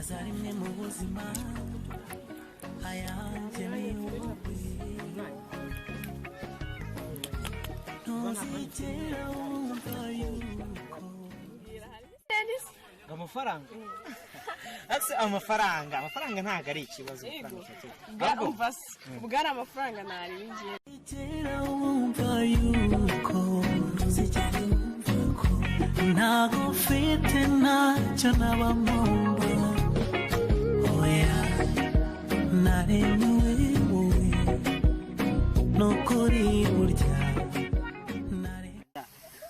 haza rimwe mu buzima ayanjye ni wowe ntuzigera wumva yuko amafaranga amafaranga ntago ari ikibazo ubwari amafaranga ntari bigiye ntuzigera wumva yuko ntuzigera wumva ko ntago ufite ntacyo naba mpomba oya naremewe wowe nukuri burya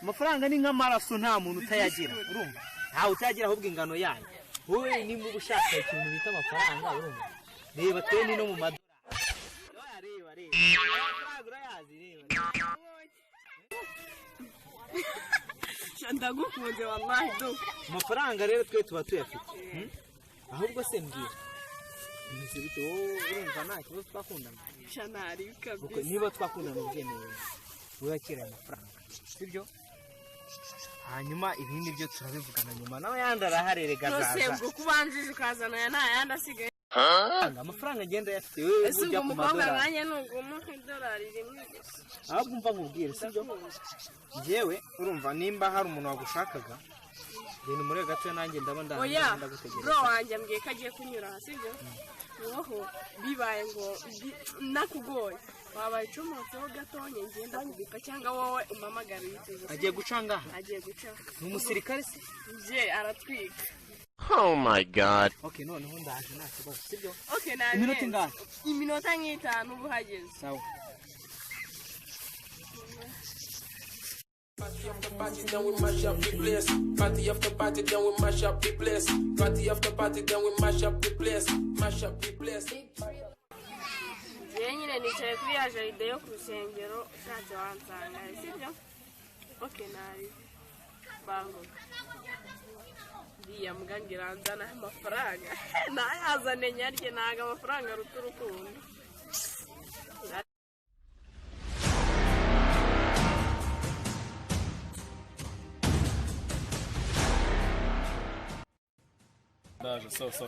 amafaranga ni nk'amaraso nta muntu utayagira urumva ntawe utayagira ahubwo ingano yayo wowe niba ushaka ikintu bita amafaranga urumva reba teni no mu madorari reba amafaranga urayazi reba ndagukunze wallahi do amafaranga rero twe tuba tuyafite ahubwo se mbwira nize bito urumva nta kibazo twakundana shanari kabisa niba twakundana ubwemewe uyakira amafaranga sibyo hanyuma ibindi byo turabivugana nyuma nawe yandi araharerega zaza nose kubanjije ukazana ya nta yandi asigaye amafaranga agenda yafite wewe ujya ku madorari mwanya nuguma $1 rimwe ahubwo umva nkubwire sibyo njyewe urumva nimba hari umuntu wagushakaga ibintu muri gato nanjye ndaba ndagutegereza bro wanjye ambwiye ko agiye kunyura sibyo woho bibaye ngo nakugoye wabaye icomotseho gatonye ngenda kubika cyangwa wowe umpamagara yiteze agiye gucanga agiye guca ni umusirikare se je aratwika Oh my god. Okay, noneho ndaje nta kibazo sibyo okay na iminota ingana iminota nk'itanu ubu hageze sawa Party after party, then we mash up the place. Party after party, then we mash up the place. Party after party, then we mash up the place. Mash up the place. nyine nicaye kuri ya jaride yo ku rusengero ushatse wansanga sibyo okay nari bango ndiya mugangira nzana amafaranga nayazane nyarye naga amafaranga ruturukundo Даже, so.